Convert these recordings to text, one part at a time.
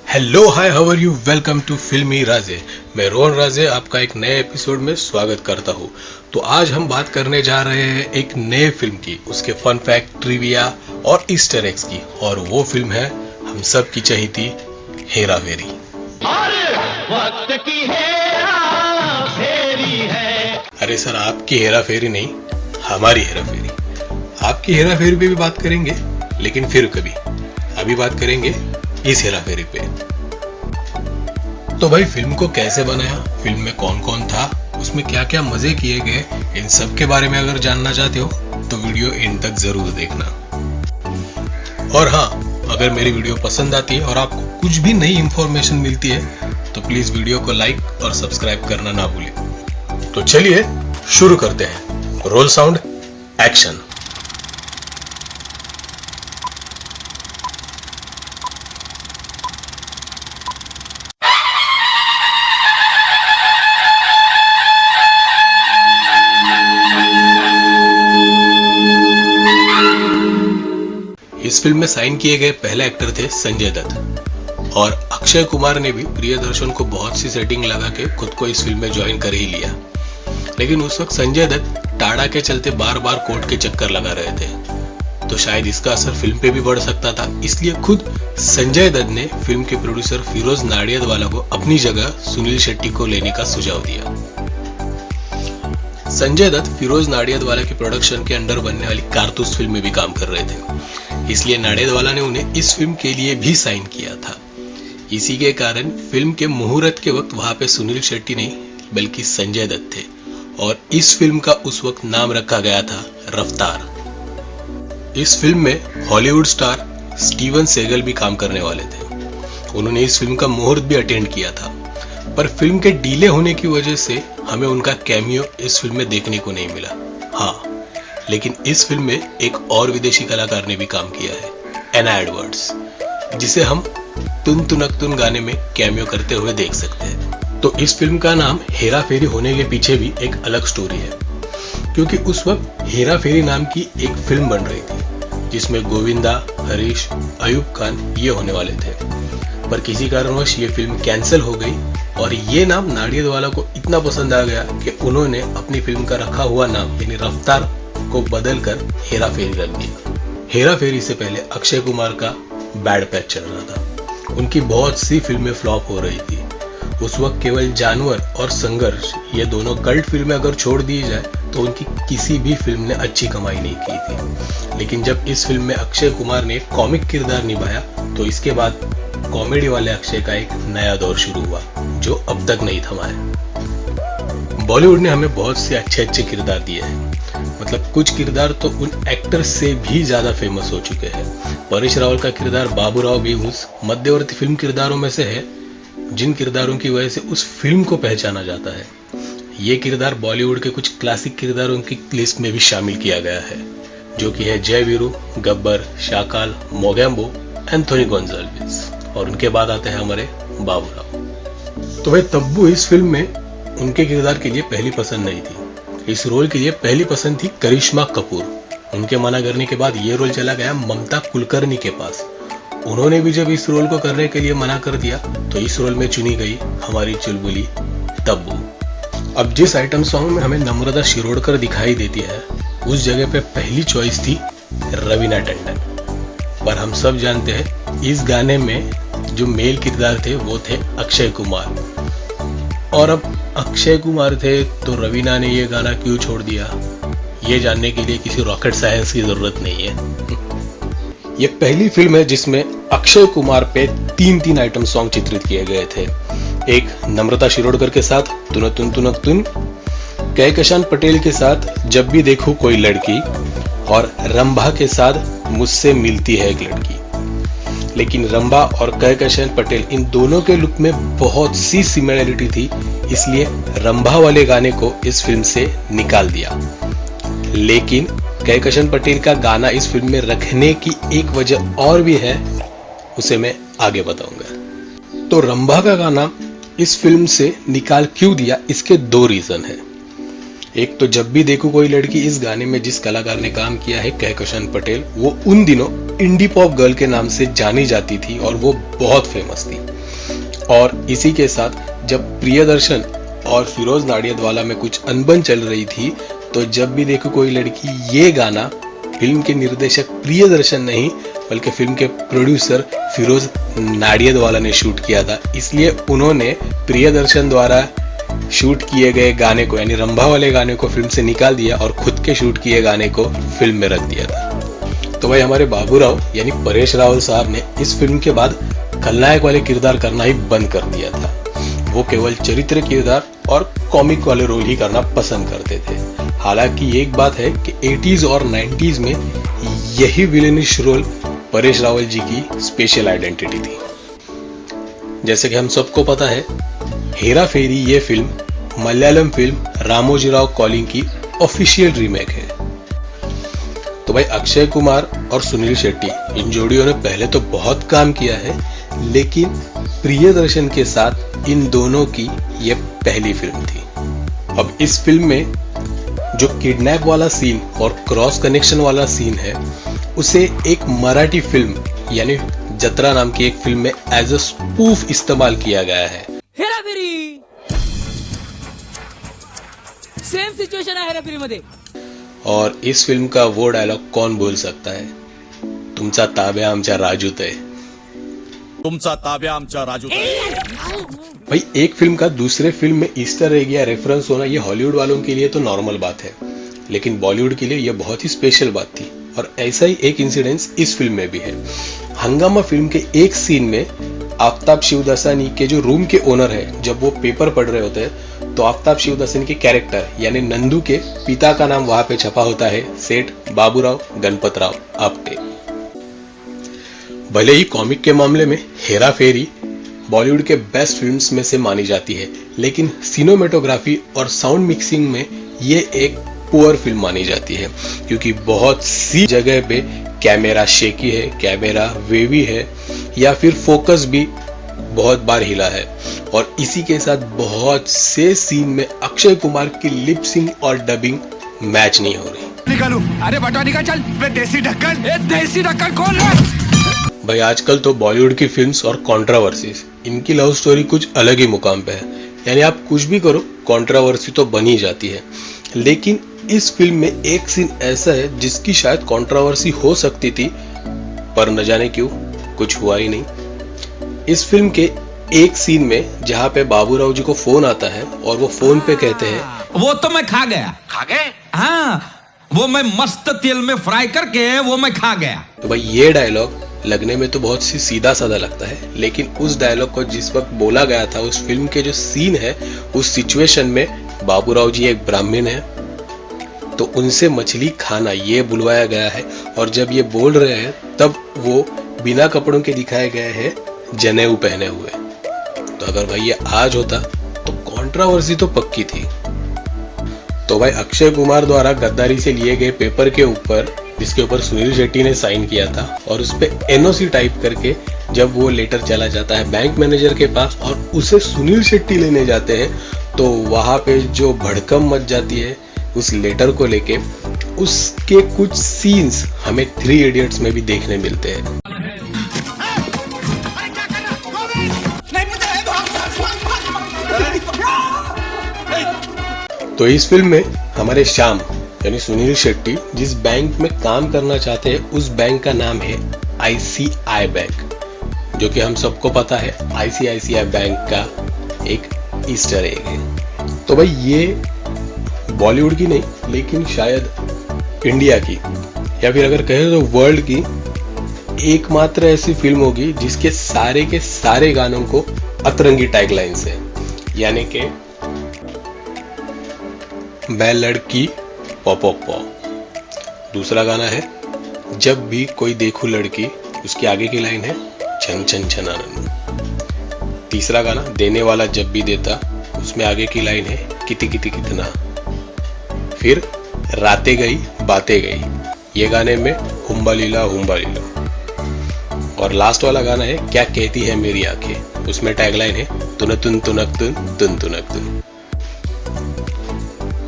Hello hi how are you, welcome to Filmi Raje. मैं रोहन राजे आपका एक नए एपिसोड में स्वागत करता हूँ। तो आज हम बात करने जा रहे हैं एक नए फिल्म की, उसके फन फैक्ट, ट्रिविया और ईस्टर एग्स की, और वो फिल्म है हम सब की चहेती हेरा फेरी। वक्त की हेरा फेरी है। अरे सर, आपकी हेरा फेरी नहीं, हमारी हेरा फेरी। आपकी हेरा फेरी पे भी बात करेंगे, लेकिन फिर कभी। अभी बात करेंगे इस हेरा फेरी पे। तो भाई, फिल्म को कैसे बनाया, फिल्म में कौन कौन था, उसमें क्या क्या मजे किए गए, इन सब के बारे में अगर जानना चाहते हो तो वीडियो एंड तक जरूर देखना। और हाँ, अगर मेरी वीडियो पसंद आती है और आपको कुछ भी नई इंफॉर्मेशन मिलती है तो प्लीज वीडियो को लाइक और सब्सक्राइब करना ना भूलें। तो चलिए शुरू करते हैं। Role sound, action. इस फिल्म में साइन किए गए पहले एक्टर थे संजय दत्त, और अक्षय कुमार ने भी प्रियदर्शन को बहुत सी सेटिंग लगा के खुद को इस फिल्म में ज्वाइन कर ही लिया। लेकिन उस वक्त संजय दत्त टाड़ा के चलते बार बार कोर्ट के चक्कर लगा रहे थे, तो शायद इसका असर फिल्म पे भी बढ़ सकता था। इसलिए खुद संजय दत्त ने फिल्म के प्रोड्यूसर फिरोज नाडियादवाला को अपनी जगह सुनील शेट्टी को लेने का सुझाव दिया। संजय दत्त फिरोज नाडियादवाला की प्रोडक्शन के अंडर बनने वाली कारतूस फिल्म में भी काम कर रहे थे, इसलिए नाडियादवाला ने उन्हें इस फिल्म के लिए भी साइन किया था। इसी के कारण फिल्म के मुहूर्त के वक्त वहां पे सुनील शेट्टी नहीं बल्कि संजय दत्त थे, और इस फिल्म का उस वक्त नाम रखा गया था रफ्तार। इस फिल्म में हॉलीवुड स्टार स्टीवन सेगल भी काम करने वाले थे। उन्होंने इस फिल्म का मुहूर्त भी अटेंड किया था, पर फिल्म के डिले होने की वजह से हमें उनका कैमियो इस फिल्म में देखने को नहीं मिला। हाँ, लेकिन इस फिल्म में एक और विदेशी कलाकार ने भी काम किया है, एना एडवर्ड्स, जिसे हम तुन तुनक तुन गाने में कैमियो करते हुए देख सकते हैं। तो इस फिल्म का नाम हेरा फेरी होने के पीछे भी एक अलग स्टोरी है, क्योंकि उस वक्त हेरा फेरी नाम की एक फिल्म बन रही थी जिसमें गोविंदा, हरीश, अयूब खान ये होने वाले थे, पर किसी कारणवश ये फिल्म कैंसिल हो गई, और ये नाम नाडियादवाला को इतना पसंद आ गया कि उन्होंने अपनी फिल्म का रखा हुआ नाम यानी रफ्तार को बदलकर हेरा फेरी रख दिया। हेरा फेरी से पहले अक्षय कुमार का बैड पैच चल रहा था, उनकी बहुत सी फिल्में फ्लॉप हो रही थी। उस वक्त केवल जानवर और संघर्ष, ये दोनों कल्ट फिल्में अगर छोड़ दी जाए तो उनकी किसी भी फिल्म ने अच्छी कमाई नहीं की थी। लेकिन जब इस फिल्म में अक्षय कुमार ने कॉमिक किरदार निभाया तो इसके बाद कॉमेडी वाले अक्षय का एक नया दौर शुरू हुआ जो अब तक नहीं थमा है। बॉलीवुड ने हमें बहुत से अच्छे अच्छे किरदार दिए हैं, मतलब कुछ किरदार तो उन एक्टर से भी ज्यादा फेमस हो चुके हैं। परेश रावल का किरदार बाबूराव भी उस मध्यवर्ती फिल्म किरदारों में से है जिन किरदारों की वजह से उस फिल्म को पहचाना जाता है। ये किरदार बॉलीवुड के कुछ क्लासिक किरदारों की लिस्ट में भी शामिल किया गया है, जो कि है जय वीरू, गब्बर, शाकाल, मोगैम्बो, एंथोनी गोंजाल्विस, और उनके बाद आते हैं हमारे बाबूराव। तो भाई, तब्बू इस फिल्म में उनके किरदार के लिए पहली पसंद नहीं थी। इस रोल के लिए पहली पसंद थी करिश्मा कपूर। उनके मना करने के बाद ये रोल चला गया ममता कुलकर्णी के पास। उन्होंने भी जब इस रोल को करने के लिए मना कर दिया तो इस रोल में चुनी गई हमारी चुलबुली तब्बू। अब जिस आइटम सॉन्ग में हमें नम्रता शिरोडकर दिखाई देती है, उस जगह पे पहली चॉइस थी रवीना टंडन। पर हम सब जानते हैं इस गाने में जो मेल किरदार थे वो थे अक्षय कुमार, और अब अक्षय कुमार थे तो रवीना ने ये गाना क्यों छोड़ दिया, ये जानने के लिए किसी रॉकेट साइंस की जरूरत नहीं है। ये पहली फिल्म है जिसमें अक्षय कुमार पे 3 आइटम सॉन्ग चित्रित किए गए थे। एक नम्रता शिरोडकर के साथ तुन तुन तुनक तुन, कहकशान पटेल के साथ जब भी देखूं कोई लड़की, और रंभा के साथ मुझसे मिलती है एक लड़की। लेकिन रंभा और कहकशान पटेल इन दोनों के लुक में बहुत सी सिमिलरिटी थी, इसलिए रंभा वाले गाने को इस फिल्म से निकाल दिया। लेकिन कहकशान पटेल का गाना इस फिल्म में रखने की एक वजह और भी है, उसे मैं आगे बताऊंगा। तो रंभा का गाना इस फिल्म से निकाल क्यों दिया, इसके 2 रीजन है। एक तो जब भी देखो कोई लड़की, इस गाने में जिस कलाकार ने काम किया है कहकशान पटेल, वो उन दिनों इंडी पॉप गर्ल के नाम से जानी जाती थी और वो बहुत फेमस थी। और इसी के साथ जब प्रियदर्शन और फिरोज नाडियादवाला में कुछ अनबन चल रही थी, तो जब भी देखो कोई लड़की, ये गाना फिल्म के निर्देशक प्रियदर्शन नहीं बल्कि फिल्म के प्रोड्यूसर फिरोज नाडियादवाला ने शूट किया था। इसलिए उन्होंने प्रियदर्शन द्वारा शूट किए गए गाने को, यानी रंभा वाले गाने को फिल्म से निकाल दिया और खुद के शूट किए गाने को फिल्म में रख दिया था। तो भाई हमारे बाबूराव यानी परेश रावल साहब ने इस फिल्म के बाद खलनायक वाले किरदार करना ही बंद कर दिया था। वो केवल चरित्र किरदार और कॉमिक वाले रोल ही करना पसंद करते थे। हालांकि एक बात है कि 80s और 90s में यही विलेनिश रोल परेश रावल जी की स्पेशल आइडेंटिटी थी। जैसे कि हम सबको पता है, हेरा फेरी ये film Malayalam film Ramoji Rao calling की ऑफिशियल रीमेक है। तो भाई अक्षय कुमार और सुनील शेट्टी इन जोड़ियों ने पहले तो बहुत काम किया है, लेकिन प्रियदर्शन के साथ इन दोनों की ये पहली फिल्म थी। अब इस फिल्म में जो किडनैप वाला सीन और क्रॉस कनेक्शन वाला सीन है, उसे एक मराठी फिल्म यानी जत्रा नाम की एक फिल्म में एज अ स्पूफ इस्तेमाल किया गया है। हेरा फेरी सेम सिचुएशन है हेरा फेरी मध्ये। और इस फिल्म का वो डायलॉग कौन बोल सकता है? तुमचा ताब्या आमच्या राजूत आहे। तुमचा ताब्या आमच्या राजूत आहे। भाई एक फिल्म का दूसरे फिल्म में ईस्टर एग या रेफरेंस होना ये हॉलीवुड वालों के लिए तो नॉर्मल बात है, लेकिन बॉलीवुड के लिए ये बहुत ही स्पेशल बात थी। और ऐसा ही एक इंसिडेंस इस फिल्म में भी है। हंगामा फिल्म के एक सीन में आफ्ताब शिवदासानी के जो रूम के ओनर है, जब वो पेपर पढ़ रहे होते हैं तो आफ्ताब शिवदासानी के कैरेक्टर यानी नंदू के पिता का नाम वहां पे छपा होता है, सेठ बाबूराव गणपतराव आपटे। भले ही कॉमिक के मामले में हेरा फेरी बॉलीवुड के बेस्ट फिल्म्स में से मानी जाती है, लेकिन सिनेमेटोग्राफी और साउंड मिक्सिंग में ये एक पुअर फिल्म मानी जाती है, क्योंकि बहुत सी जगह पे कैमरा शेकी है, कैमरा वेवी है, या फिर फोकस भी बहुत बार हिला है। और इसी के साथ बहुत से सीन में अक्षय कुमार की लिप सिंग और डबिंग मैच नहीं हो रही। निकालू, अरे बटा निकाल, चल वे देसी ढक्कन कौन है? भाई आजकल तो बॉलीवुड की फिल्म्स और कंट्रोवर्सीज, इनकी लव स्टोरी कुछ अलग ही मुकाम पे है। यानी आप कुछ भी करो, कंट्रोवर्सी तो बन ही जाती है। लेकिन इस फिल्म में एक सीन ऐसा है जिसकी शायद कंट्रोवर्सी हो सकती थी, पर न जाने क्यों कुछ हुआ ही नहीं। इस फिल्म के एक सीन में जहां पे बाबूराव जी को फोन आता है और वो फोन पे कहते हैं, वो तो मैं खा गया। खा गए? हाँ, वो मैं मस्त तेल में फ्राई करके वो मैं खा गया। तो भाई ये डायलॉग लगने में तो बहुत सी सीधा साधा लगता है, लेकिन उस डायलॉग को जिस वक्त बोला गया था, उस फिल्म के जो सीन है, उस सिचुएशन में बाबूराव जी एक ब्राह्मण है, तो उनसे मछली खाना ये बुलवाया गया है। और जब ये बोल रहे हैं तब वो बिना कपड़ों के दिखाए गए हैं, जनेऊ पहने हुए। तो अगर भाई ये आज होता तो कंट्रोवर्सी तो पक्की थी। तो भाई अक्षय कुमार द्वारा गद्दारी से लिए गए पेपर के ऊपर, जिसके ऊपर सुनील शेट्टी ने साइन किया था, और उस पे एनओसी टाइप करके जब वो लेटर चला जाता है बैंक मैनेजर के पास और उसे सुनील शेट्टी लेने जाते हैं, तो वहां पे जो भड़कम मच जाती है उस लेटर को लेके, उसके कुछ सीन्स हमें 3 इडियट्स में भी देखने मिलते हैं। तो इस फिल्म में हमारे श्याम यानी सुनील शेट्टी जिस बैंक में काम करना चाहते हैं, उस बैंक का नाम है ICI बैंक, जो कि हम सबको पता है ICICI बैंक का एक ईस्टर एग है। तो भाई ये बॉलीवुड की नहीं, लेकिन शायद इंडिया की या फिर अगर कहें तो वर्ल्ड की एकमात्र ऐसी फिल्म होगी जिसके सारे गानों को अतरंगी टैगलाइन से, यानी कि मैं लड़की पॉ पॉ पॉ। दूसरा गाना है जब भी कोई देखू लड़की, उसके आगे की लाइन है छन छन छनानन। तीसरा गाना देने वाला जब भी देता, उसमें आगे की लाइन है किति किति कितना। फिर रातें गई बातें गई, ये गाने में हुम्बा लीला। और लास्ट वाला गाना है क्या कहती है मेरी आंखें, उसमें टैगलाइन है तुन तुन तुनक तुन तुन तुनक तुन।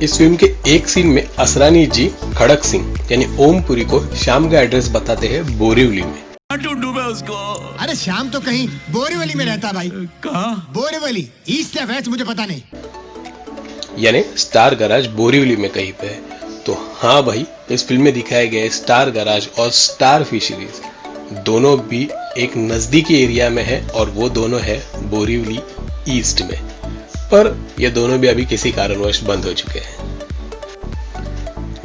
इस फिल्म के एक सीन में असरानी जी खड़क सिंह यानी ओमपुरी को श्याम का एड्रेस बताते हैं बोरीवली में। ढूंढूं मैं उसको। अरे श्याम तो कहीं बोरीवली में रहता भाई। कहाँ? बोरीवली, ईस्ट या वेस्ट मुझे पता नहीं। यानी स्टार गैराज बोरीवली में कहीं पे है। तो हाँ भाई, इस फिल्म में दिखाए गए स्टार गैराज और स्टार फिशरीज दोनों भी एक नजदीकी एरिया में है और वो दोनों है बोरीवली ईस्ट में। पर ये दोनों भी अभी किसी कारणवश बंद हो चुके हैं।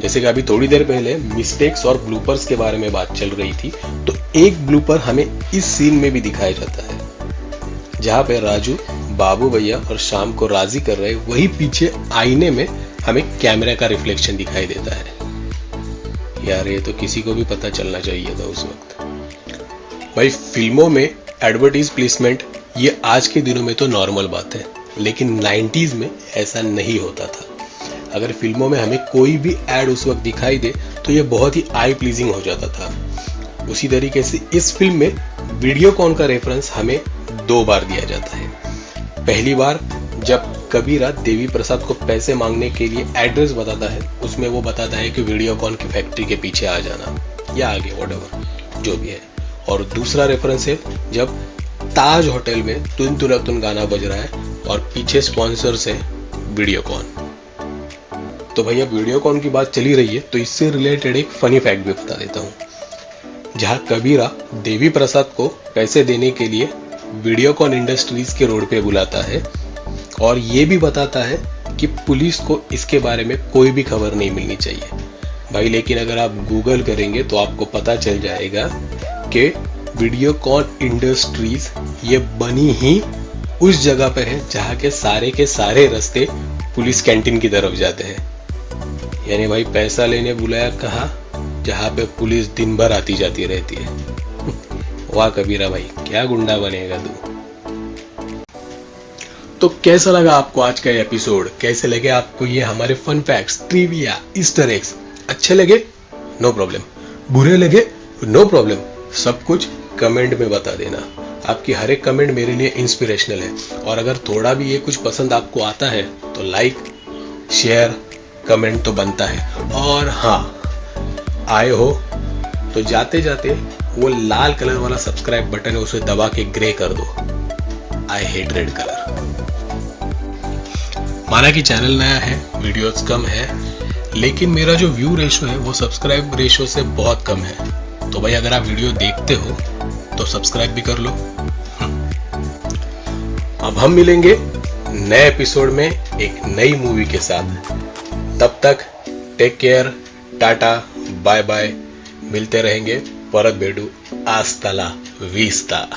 जैसे कि अभी थोड़ी देर पहले मिस्टेक्स और ब्लूपर्स के बारे में बात चल रही थी, तो एक ब्लूपर हमें इस सीन में भी दिखाया जाता है, जहां पे राजू बाबू भैया और शाम को राजी कर रहे, वही पीछे आईने में हमें कैमरा का रिफ्लेक्शन दिखाई देता है। यार ये तो किसी को भी पता चलना चाहिए था उस वक्त। भाई फिल्मों में एडवर्टाइज प्लेसमेंट ये आज के दिनों में तो नॉर्मल बात है, लेकिन 90s में ऐसा नहीं होता था। अगर फिल्मों में हमें कोई भी एड उस वक्त दिखाई दे तो ये बहुत ही आई प्लीजिंग हो जाता था। उसी तरीके से इस फिल्म में वीडियोकॉन का रेफरेंस हमें 2 बार दिया जाता है। पहली बार जब कबीरा देवी प्रसाद को पैसे मांगने के लिए एड्रेस बताता है, उसमें वो बताता है कि वीडियोकॉन की फैक्ट्री के पीछे आ जाना या आगे व्हाटएवर जो भी है। और दूसरा रेफरेंस है जब ताज होटल में तुन तुना तुन गाना बज रहा है और पीछे स्पॉन्सर्स है वीडियोकॉन। तो भैया वीडियोकॉन की बात चली रही है तो इससे रिलेटेड एक फनी फैक्ट भी बता देता हूँ। जहाँ कबीरा देवी प्रसाद को पैसे देने के लिए वीडियोकॉन इंडस्ट्रीज के रोड पे बुलाता है और ये भी बताता है कि पुलिस को इसके बारे में कोई भी खबर नहीं मिलनी चाहिए भाई। लेकिन अगर आप गूगल करेंगे तो आपको पता चल जाएगा कि वीडियोकॉन इंडस्ट्रीज ये बनी ही उस जगह पे है जहाँ के सारे रास्ते पुलिस कैंटीन की तरफ जाते हैं। यानी भाई पैसा लेने बुलाया कहा, जहाँ पे पुलिस दिन भर आती जाती रहती है। वाह कबीरा भाई, क्या गुंडा बनेगा तू। तो कैसा लगा आपको आज का एपिसोड? कैसे लगे आपको ये हमारे fun facts, trivia, easter eggs? अच्छे लगे? No problem. बुरे लगे? No problem. सब कुछ कमेंट में बता देना। आपकी हर एक कमेंट मेरे लिए इंस्पिरेशनल है। और अगर थोड़ा भी ये कुछ पसंद आपको आता है तो लाइक, शेयर, कमेंट तो बनता है। और हाँ, आए हो तो जाते जाते वो लाल कलर वाला सब्सक्राइब बटन है, उसे दबा के ग्रे कर दो। I hate red colour. माना कि चैनल नया है, वीडियोस कम है, लेकिन मेरा जो व्यू रेशो है वो सब्सक्राइब रेशो से बहुत कम है। तो भाई अगर आप वीडियो देखते हो तो सब्सक्राइब भी कर लो। अब हम मिलेंगे नए एपिसोड में एक नई मूवी के साथ। तब तक take care, tata, bye bye. मिलते रहेंगे परत बेडू, आस्ताला वीस्ता।